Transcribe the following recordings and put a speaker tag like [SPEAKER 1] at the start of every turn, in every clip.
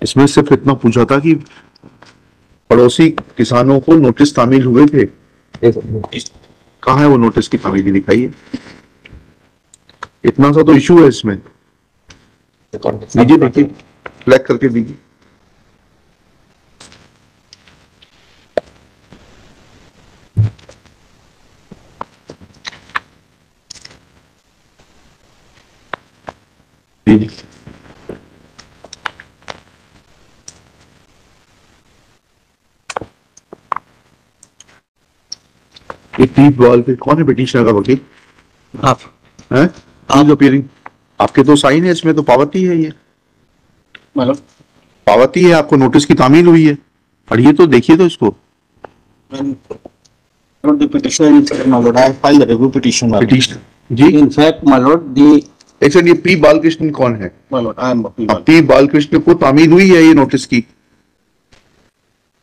[SPEAKER 1] इसमें सिर्फ इतना पूछा था कि पड़ोसी किसानों को नोटिस तामील हुए थे। कहाँ है वो नोटिस की तामीली, दिखाइए। इतना सा तो इशू है इसमें। दीजिए, देखिए, फ्लैग करके दीजिए। कौन है पिटीशनर का वकील?
[SPEAKER 2] आप
[SPEAKER 1] हैं? आप अपीयरिंग, आपके तो साइन है इसमें, तो पावती है ये।
[SPEAKER 2] मतलब
[SPEAKER 1] पावती है, आपको नोटिस की तामील हुई है। पढ़िए तो, देखिए तो इसको।
[SPEAKER 2] the petitioner is my lord. I filed the review petition.
[SPEAKER 1] Petitioner जी,
[SPEAKER 2] In fact, my lord, the
[SPEAKER 1] एक सेकंड, ये पी बालकृष्ण कौन है?
[SPEAKER 2] my lord, I am appeal.
[SPEAKER 1] P Balakrishna को तामील हुई है ये नोटिस की?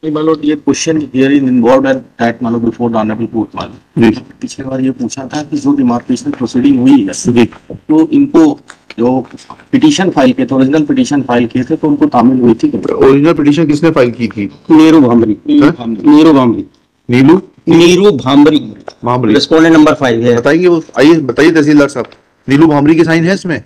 [SPEAKER 2] My lord, ये question hearing involved at that my lord before the honorable court my lord.
[SPEAKER 1] जी
[SPEAKER 2] पिछले बार ये पूछा था कि जो डिमार्केशन प्रोसीडिंग हुई है
[SPEAKER 1] जी,
[SPEAKER 2] तो इनको जो पिटीशन फाइल किए थे, ओरिजिनल पिटीशन फाइल किए थे, तो उनको तामील हुई थी।
[SPEAKER 1] ओरिजिनल पिटीशन किसने फाइल की थी?
[SPEAKER 2] नीरू भांबरी। नीरू भांबरी।
[SPEAKER 1] नीलू
[SPEAKER 2] नीरू भांबरी।
[SPEAKER 1] भांबरी।
[SPEAKER 2] रिस्पोंडेंट नंबर 5 है।
[SPEAKER 1] बताइए वो, आइए बताइए तहसीलदार साहब, नीलू भांबरी के साइन है इसमें?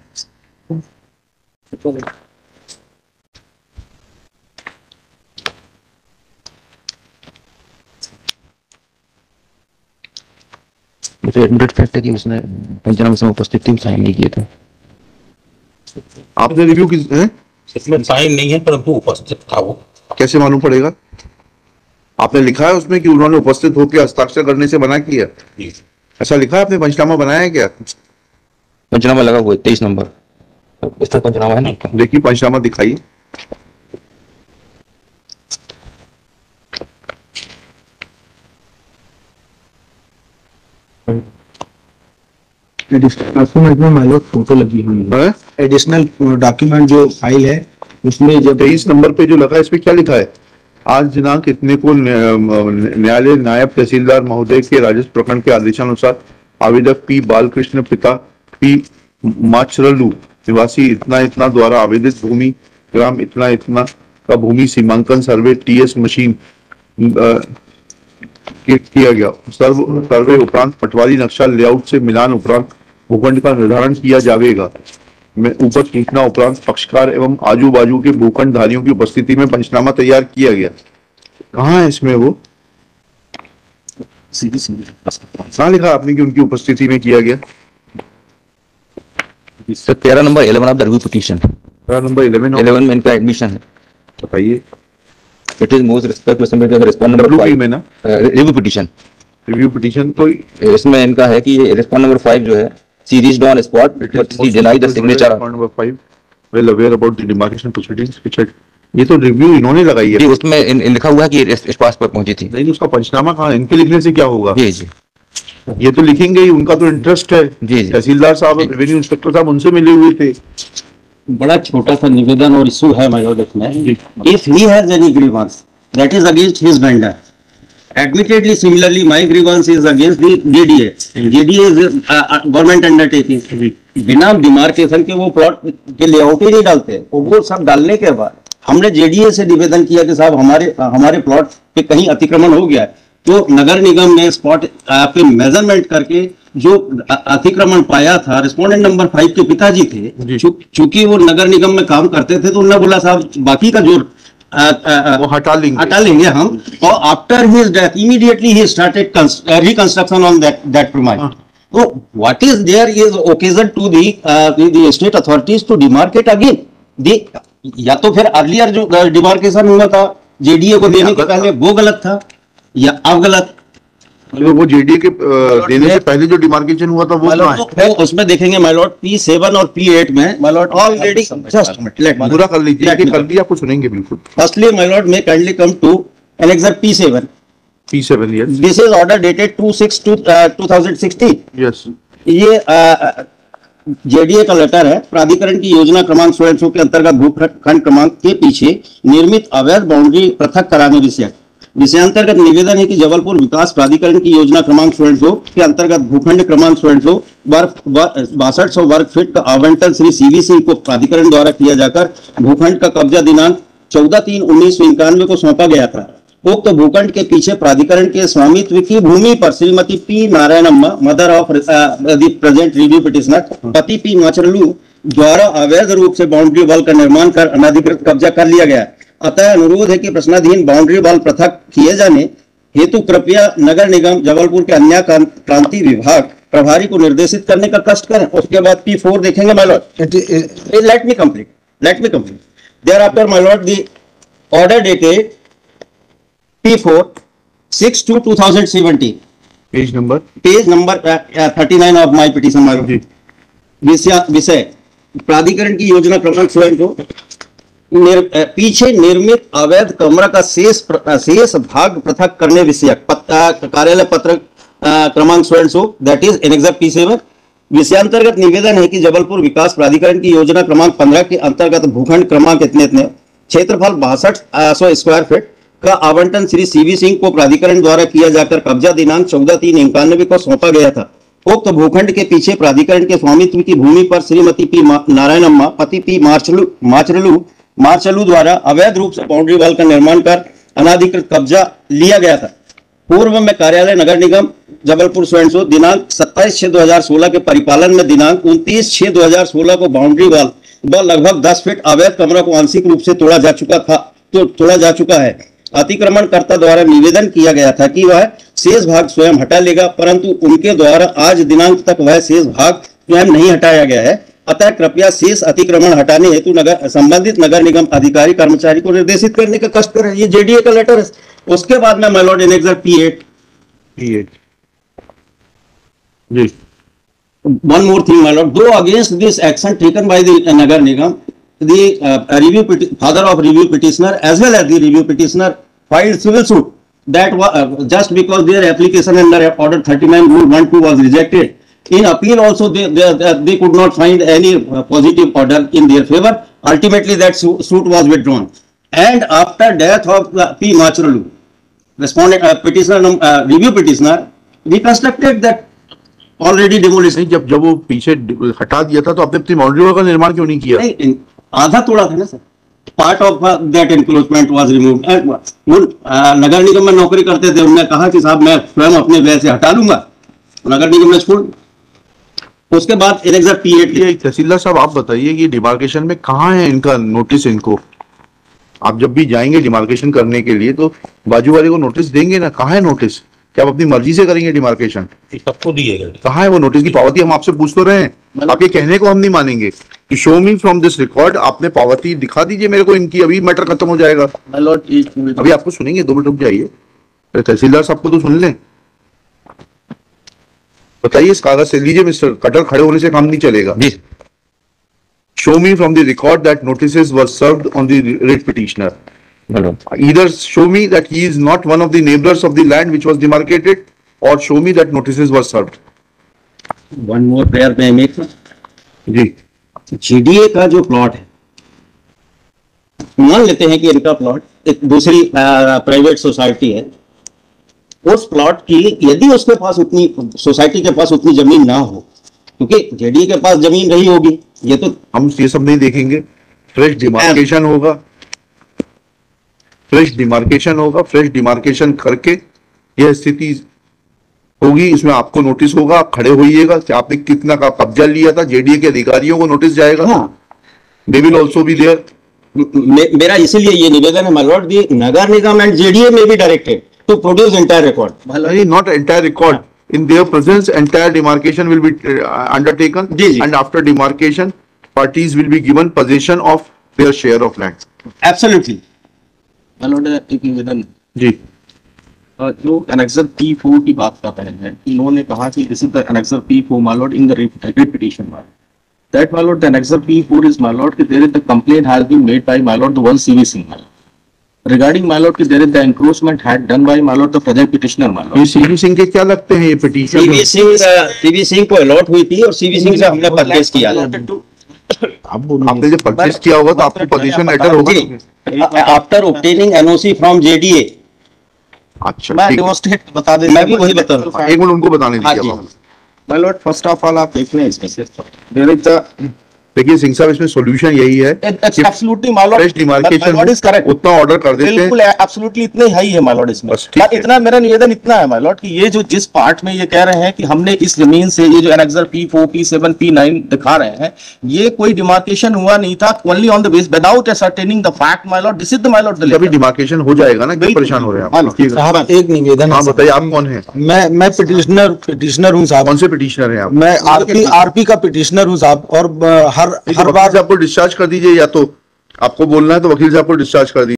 [SPEAKER 3] मुझे एडमिटेड फैक्ट है कि उसने पंचनामे में उपस्थित थी, साइन नहीं किए थे।
[SPEAKER 1] आपने रिव्यू किस है?
[SPEAKER 4] इसमें साइन नहीं है परंतु उपस्थित था वो।
[SPEAKER 1] कैसे मालूम पड़ेगा? आपने लिखा है उसमें कि उन्होंने उपस्थित होकर हस्ताक्षर करने से मना किया? ऐसा लिखा है आपने? पंचनामा बनाया है क्या?
[SPEAKER 3] पंचनामा लगा हुआ है 23 नंबर, इस तरह पंचनामा है ना।
[SPEAKER 1] देखिए पंचनामा दिखाइए।
[SPEAKER 2] डॉक्यूमेंट में माइलोट फोटो लगी हुई है। एडिशनल डॉक्यूमेंट जो फाइल है उसमें जब
[SPEAKER 1] 23 नंबर पे जो लगा है, इसमें क्या लिखा है? आज दिनांक इतने को न्यायालय नायब तहसीलदार महोदय के राजस्व प्रखंड के आदेशानुसार आवेदक पी बालकृष्ण पिता पी माचरलू निवासी इतना इतना द्वारा आवेदित भूमि ग्राम इतना इतना का भूमि सीमांकन सर्वे टीएस मशीन किया गया। सर्वे उपरांत पटवारी नक्शा लेआउट से मिलान उपरांत भूखंड का निर्धारण किया जाएगा। में ऊपर सूचना उपरांत पक्षकार एवं आजू बाजू के भूखंड धारियों की उपस्थिति में पंचनामा तैयार किया गया। कहाँ है इसमें वो? कहाँ लिखा आपने कि उनकी उपस्थिति में किया गया?
[SPEAKER 3] Sir 13 number 11 of the review petition.
[SPEAKER 1] 13 number
[SPEAKER 3] 11 में इनका एडमिशन है।
[SPEAKER 1] बताइए।
[SPEAKER 3] It is most respect to submit the respond number 5
[SPEAKER 1] में ना
[SPEAKER 3] रिव्यू पिटीशन।
[SPEAKER 1] रिव्यू पिटीशन तो
[SPEAKER 3] इसमें इनका है कि रिस्पोंड नंबर 5 जो है she reached on spot but she denied the signature of
[SPEAKER 1] number 5 well aware about the demarcation proceedings which had, ये तो रिव्यू इन्होंने लगाई है।
[SPEAKER 3] उसमें लिखा हुआ है कि इस पास पर पहुंची थी।
[SPEAKER 1] नहीं, उसका पंचनामा कहाँ है? इनके लिखने से क्या होगा?
[SPEAKER 3] जी जी,
[SPEAKER 1] ये तो लिखेंगे ही, उनका तो इंटरेस्ट है।
[SPEAKER 3] जी जी,
[SPEAKER 1] तहसीलदार साहब रेवेन्यू इंस्पेक्टर साहब उनसे मिले हुए थे।
[SPEAKER 2] बड़ा छोटा सा निवेदन और इशू है माय लॉर्ड इसमें। If he has any grievance that is against his vendor, admittedly similarly my grievance is against the JDA. JDA is government undertaking. बिना डिमार्केशन के वो प्लॉट के लेआउट ही नहीं डालते। वो सब डालने के बाद हमने JDA से निवेदन किया कि साहब हमारे प्लॉट पे कहीं अतिक्रमण हो गया है, तो नगर निगम ने स्पॉट पे मेजरमेंट करके जो अतिक्रमण पाया था, रिस्पोंडेंट नंबर 5 के पिताजी थे, चूंकि वो नगर निगम में काम करते थे, तो उन्होंने बोला साहब बाकी का जो
[SPEAKER 1] वो हटा लेंगे
[SPEAKER 2] हम। और आफ्टर हिज डेथ इमीडिएटली ही started reconstruction on that premise. तो what is there is occasion to the state authorities to demarcate again. या तो फिर अर्लियर जो डिमार्केशन हुआ था जेडीए को देने के पहले वो गलत था, या अब गलत।
[SPEAKER 1] वो जेडीए के देने से पहले जो डिमार्केशन हुआ था वो
[SPEAKER 2] है, उसमें देखेंगे माय लॉर्ड P7 और P8 में माय लॉर्ड ऑलरेडी जस्ट
[SPEAKER 1] पूरा कर लीजिए, कर दिया, आपको सुनेंगे बिल्कुल।
[SPEAKER 2] Firstly my lord may kindly come to annexure P7
[SPEAKER 1] yes.
[SPEAKER 2] This is order dated 2/6/2016।
[SPEAKER 1] Yes,
[SPEAKER 2] ये जेडीए का लेटर है। प्राधिकरण की योजना क्रमांक 1600 के अंतर्गत भूखंड क्रमांक के पीछे निर्मित अवैध बाउंड्री पृथक कराने विषयांतर्गत निवेदन है कि जबलपुर विकास प्राधिकरण की योजना क्रमांक 1600 के अंतर्गत भूखंड क्रमांक 1600 6200 वर्ग फीट का आवंटन श्री सीवी सिंह को प्राधिकरण द्वारा किया जाकर भूखंड का कब्जा दिनांक 14/3/1991 को सौंपा गया था। उक्त भूखंड के पीछे प्राधिकरण के स्वामित्व की भूमि पर Shrimati P Narayanamma, mother of the present review petitioner, पति पी माचरलू द्वारा अवैध रूप से बाउंड्री वॉल का निर्माण कर अनधिकृत कब्जा कर लिया गया। अतः अनुरोध है कि प्रश्नाधीन बाउंड्री वॉल पृथक किए जाने हेतु कृपया नगर निगम जबलपुर के अन्य क्रांति विभाग प्रभारी को निर्देशित करने का कष्ट करें। उसके बाद P4 देखेंगे my Lord. Let me complete their after my lord the order dated P4 6/2/2017 page number 39 of my petition my Lord. विषय प्राधिकरण की योजना क्रमांक स्वयं को पीछे निर्मित अवैध कमरा का शेष भाग पृथक करने विषयक कार्यालय पत्र क्रमांक स्वयं so that is annexure P7। विषयांतर्गत निवेदन है कि जबलपुर विकास प्राधिकरण की योजना क्रमांक 15 के अंतर्गत भूखंड क्रमांक इतने क्षेत्रफल 6200 स्क्वायर फीट का आवंटन श्री CV सिंह को प्राधिकरण द्वारा किया जाकर कब्जा दिनांक 14/3/91 को सौंपा गया था। उक्त भूखंड के पीछे प्राधिकरण के स्वामित्व की भूमि पर श्रीमती पी नारायणम्मा, पति पी मार्चलू द्वारा अवैध रूप से बाउंड्री वॉल का निर्माण कर अनाधिकृत कब्जा लिया गया था। पूर्व में कार्यालय नगर निगम जबलपुर स्वयं सो दिनांक 27/6/2016 के परिपालन में दिनांक 29/6/2016 को बाउंड्री वॉल व लगभग 10 फीट अवैध कमरा को आंशिक रूप से तोड़ा जा चुका है। अतिक्रमणकर्ता द्वारा निवेदन किया गया था कि वह शेष भाग स्वयं हटा लेगा, परंतु उनके द्वारा आज दिनांक तक वह शेष भाग स्वयं नहीं हटाया गया है। अतः कृपया शेष अतिक्रमण हटाने हेतु संबंधित नगर निगम अधिकारी कर्मचारी को निर्देशित करने का कष्ट करें। ये JDA का लेटर है। उसके बाद में माय लॉर्ड एनेक्सर P8 जी। One more thing, my lord. Though against this action taken by the Nagar Nigam, the father of review petitioner as well as the review petitioner filed civil suit that just because their application under Order 39 Rule 1(2) was rejected. In appeal also they could not find any positive order in their favor. Ultimately that suit was withdrawn. And after death of P. Machralu, respondent review petitioner, we constructed that already demolition.
[SPEAKER 1] जब वो पीछे हटा दिया था तो आपने अपनी boundary wall का निर्माण क्यों नहीं किया?
[SPEAKER 2] नहीं, आधा तोड़ा था ना सर। Part of that enclosement was removed. नगर निगम में नौकरी करते थे, उन्होंने कहा कि साहब मैं स्वयं अपने व्यय से हटा लूंगा, नगर निगम ने छोड़। उसके बाद एनेक्सर P8।
[SPEAKER 1] तहसीलदार साहब आप बताइए कि डिमार्केशन में कहाँ है इनका नोटिस? इनको आप जब भी जाएंगे डिमार्केशन करने के लिए तो बाजू वाले को नोटिस देंगे ना? कहाँ है नोटिस? क्या आप अपनी मर्जी से करेंगे डिमार्केशन?
[SPEAKER 4] सबको दिएगा।
[SPEAKER 1] कहाँ है वो नोटिस की पावती? हम आपसे पूछ तो रहे हैं, आप ये कहने को हम नहीं मानेंगे कि show me from this record, आपने पावती दिखा दीजिए मेरे को इनकी, अभी मैटर खत्म हो जाएगा। अभी आपको सुनेंगे, 2 मिनट रुक जाइए। तहसीलदार साहब को तो सुन लें, बताइए इस कागज से लीजिए मिस्टर कटर, खड़े होने से काम नहीं चलेगा। Show me from the record that notices were served on the writ petitioner. Either show me that he is not one of the neighbors of the land which was demarcated, or show me that notices were served.
[SPEAKER 2] One more prayer may I make?
[SPEAKER 1] जी।
[SPEAKER 2] JDA का जो plot है, मान लेते हैं कि इनका plot एक दूसरी प्राइवेट सोसाइटी है, उस प्लॉट की यदि उसके पास उतनी सोसाइटी के पास उतनी जमीन ना हो, क्योंकि JDA के पास जमीन रही होगी, ये तो
[SPEAKER 1] हम ये सब नहीं देखेंगे। फ्रेश डिमार्केशन होगा, फ्रेश डिमार्केशन करके यह स्थिति होगी। इसमें आपको नोटिस होगा, आप खड़े होइएगा कि आपने कितना का कब्जा लिया था। JDA के अधिकारियों को नोटिस जाएगा। They will also be there.
[SPEAKER 2] मेरा इसीलिए ये निवेदन है माय लॉर्ड, दी नगर निगम and JDA may be directed to produce entire record.
[SPEAKER 1] Not entire record. In their presence, entire demarcation will be undertaken, and after demarcation, parties will be given possession of their share of land.
[SPEAKER 2] Absolutely.
[SPEAKER 5] एक निवेदन
[SPEAKER 1] जी।
[SPEAKER 5] जो annexure P4 की बात कर रहे हैं, इन्होंने कहा कि this is the annexure P4 my lord in the writ petition that my lord the annexure P4 is my lord कि there is the complaint has been made by my lord the one CV Singh regarding my lord कि there is the encroachment had done by my lord the present petitioner my lord.
[SPEAKER 1] ये CV Singh के क्या लगते हैं? ये petition
[SPEAKER 2] CV Singh को allot हुई थी और CV सिंह से हमने परचेज किया।
[SPEAKER 1] आपने जब परचेज किया होगा तो आपको पोजीशन लेटर होगा
[SPEAKER 2] after obtaining NOC from JDA।
[SPEAKER 1] अच्छा,
[SPEAKER 5] बता दे,
[SPEAKER 2] मैं भी वही बता रहा हूं।
[SPEAKER 1] एक मिनट उनको बताने दीजिए।
[SPEAKER 5] My Lord first of all आप देख लें इसमें देयर इज द
[SPEAKER 1] देखिए सिंह साहब, इसमें सॉल्यूशन यही है
[SPEAKER 5] It's
[SPEAKER 1] कि
[SPEAKER 5] absolutely, my lord.
[SPEAKER 1] fresh demarcation
[SPEAKER 5] My lord is correct.
[SPEAKER 1] उतना ऑर्डर कर देते हैं।
[SPEAKER 5] बिल्कुल एब्सोल्युटली इतना ही है माय लॉर्ड इसमें।
[SPEAKER 1] बस ठीक है।
[SPEAKER 5] इतना मेरा निवेदन इतना है माय लॉर्ड कि ये जो जिस पार्ट में ये कह रहे हैं कि हमने इस जमीन से ये जो एनेक्सर P4, P7, P9 दिखा रहे हैं, ये कोई डिमार्केशन हुआ नहीं था, only on the base without ascertaining the fact my Lord. This is the my Lord
[SPEAKER 1] अभी डिमार्केशन हो जाएगा ना, क्यों परेशान हो रहे हैं आप?
[SPEAKER 6] साहब एक निवेदन है।
[SPEAKER 1] हाँ बताइए, आप कौन है?
[SPEAKER 6] मैं पिटिशनर हूँ साहब।
[SPEAKER 1] कौन से पिटिशनर हैं आप?
[SPEAKER 6] मैं आरपी का पिटिशनर हूँ साहब, और हर
[SPEAKER 1] वकील
[SPEAKER 6] बार
[SPEAKER 1] साहब को डिस्चार्ज कर दीजिए, या तो आपको बोलना है तो वकील साहब को डिस्चार्ज कर दीजिए।